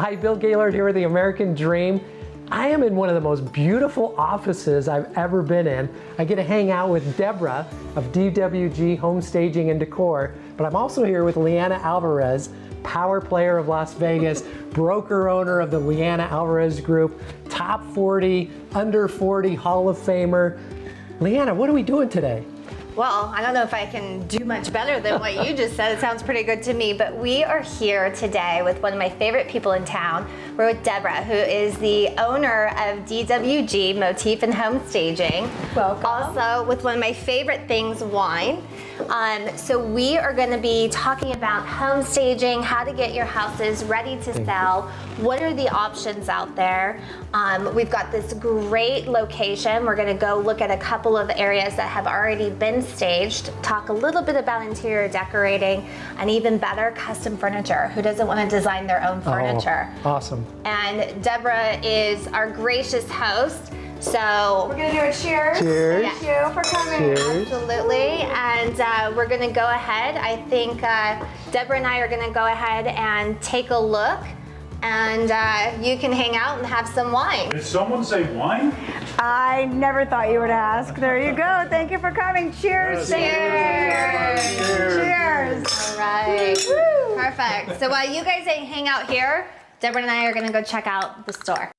Hi, Bill Gaylord here with the American Dream. I am in one of the most beautiful offices I've ever been in. I get to hang out with Debra of DWG Home Staging and Decor, but I'm also here with Lianna Alvarez, power player of Las Vegas, broker owner of the Lianna Alvarez Group, top 40, under 40 Hall of Famer. Lianna, what are we doing today? Well, I don't know if I can do much better than what you just said. It sounds pretty good to me, but we are here today with one of my favorite people in town. We're with Debra, who is the owner of DWG Motif and Home Staging. Welcome. Also with one of my favorite things, wine. So we are going to be talking about home staging, how to get your houses ready to sell, what are the options out there. We've got this great location. We're going to go look at a couple of areas that have already been staged, talk a little bit about interior decorating, and even better, custom furniture. Who doesn't want to design their own furniture? Oh, awesome. And Debra is our gracious host. So we're gonna do a cheers. Cheers. Thank you for coming. Cheers. Absolutely, and we're gonna go ahead. I think Debra and I are gonna go ahead and take a look, and you can hang out and have some wine. Did someone say wine? I never thought you would ask. There you go. Thank you for coming. Cheers. Cheers. Cheers. All right. Woo. Perfect. So while you guys hang out here, Debra and I are gonna go check out the store.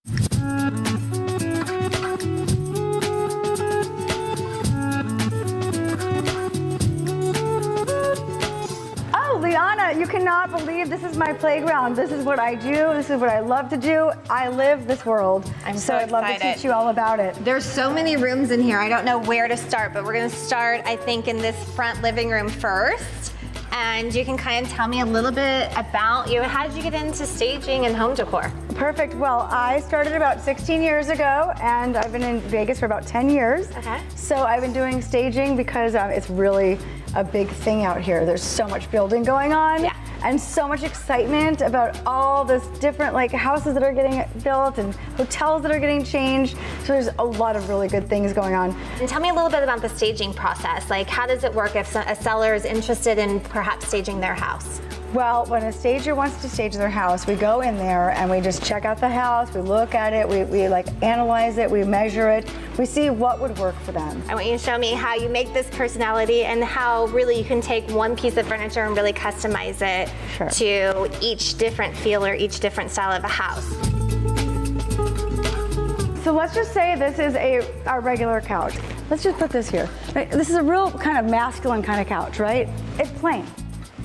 Lianna, you cannot believe this is my playground. This is what I do. This is what I love to do. I live this world. I'm so I'd love to excited. teach you all about it. There's so many rooms in here. I don't know where to start, but we're gonna start, I think, in this front living room first. And you can kind of tell me a little bit about you. How did you get into staging and home decor? Perfect. Well, I started about 16 years ago, and I've been in Vegas for about 10 years. Okay. So I've been doing staging because it's really a big thing out here. There's so much building going on. Yeah. And so much excitement about all this different houses that are getting built and hotels that are getting changed. So there's a lot of really good things going on. And tell me a little bit about the staging process. Like, how does it work if a seller is interested in perhaps staging their house? Well, when a stager wants to stage their house, we go in there and we just check out the house, we look at it, we analyze it, we measure it, we see what would work for them. I want you to show me how you make this personality and how really you can take one piece of furniture and really customize it to each different feel or each different style of a house. So let's just say this is our regular couch. Let's just put this here. This is a real kind of masculine kind of couch, right? It's plain.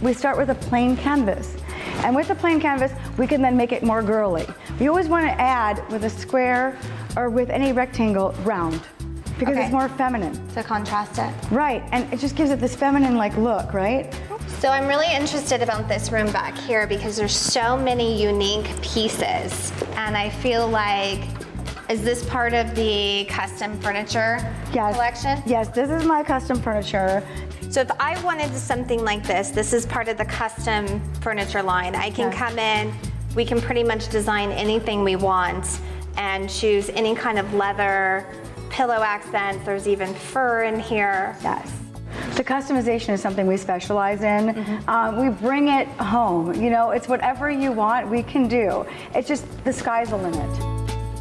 We start with a plain canvas. And with the plain canvas, we can then make it more girly. We always want to add with a square or with any rectangle round because it's more feminine. To contrast it. Right, and it just gives it this feminine look, right? So I'm really interested about this room back here because there's so many unique pieces. And I feel like, is this part of the custom furniture collection? Yes, this is my custom furniture. So if I wanted something like this is part of the custom furniture line. I can come in, we can pretty much design anything we want and choose any kind of leather, pillow accents, there's even fur in here. Yes. The customization is something we specialize in. We bring it home. You know, it's whatever you want, we can do. It's just, the sky's the limit.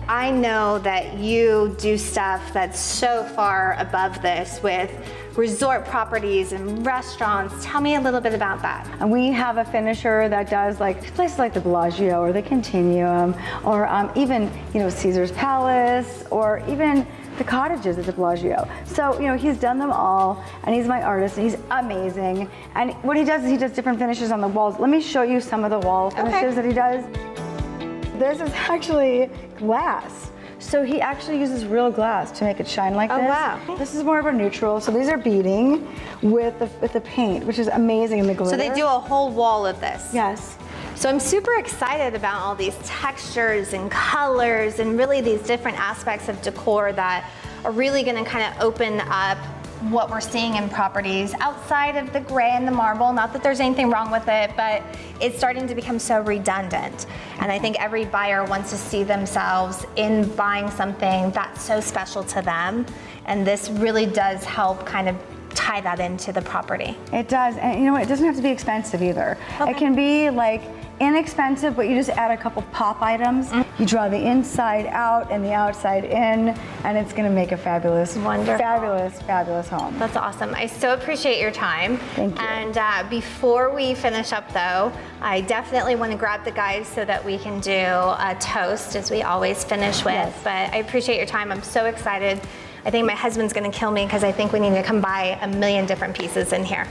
I know that you do stuff that's so far above this with resort properties and restaurants. Tell me a little bit about that. And we have a finisher that does places like the Bellagio or the Continuum or even, Caesar's Palace or even the cottages at the Bellagio. So, he's done them all and he's my artist and he's amazing. And what he does is he does different finishes on the walls. Let me show you some of the wall finishes that he does. This is actually glass. So he actually uses real glass to make it shine like this. Oh, wow. This is more of a neutral. So these are beading with the paint, which is amazing, and the glitter. So they do a whole wall of this? Yes. So I'm super excited about all these textures and colors and really these different aspects of decor that are really gonna kind of open up what we're seeing in properties outside of the gray and the marble. Not that there's anything wrong with it, but it's starting to become so redundant. And I think every buyer wants to see themselves in buying something that's so special to them. And this really does help kind of tie that into the property. It does, and it doesn't have to be expensive either. Okay. It can be inexpensive, but you just add a couple pop items. You draw the inside out and the outside in, and it's gonna make a fabulous, Wonderful. fabulous home. That's awesome. I so appreciate your time. Thank you. And before we finish up though, I definitely want to grab the guys so that we can do a toast as we always finish with. Yes. But I appreciate your time. I'm so excited. I think my husband's going to kill me because I think we need to come buy a million different pieces in here.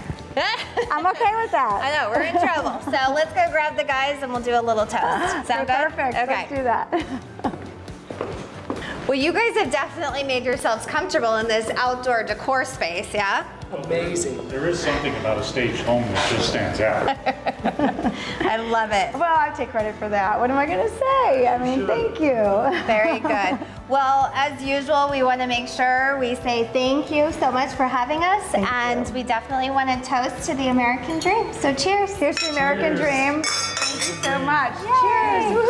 I'm okay with that. I know, we're in trouble. So let's go grab the guys and we'll do a little toast. Sound good? Perfect. Okay. Let's do that. Well, you guys have definitely made yourselves comfortable in this outdoor decor space, yeah? Amazing. There is something about a staged home that just stands out. I love it. Well, I take credit for that. What am I gonna say? I mean, thank you. Very good. Well, as usual, we want to make sure we say thank you so much for having us, and we definitely want to toast to the American dream. So cheers. Here's the American dream. Thank you so much. Cheers.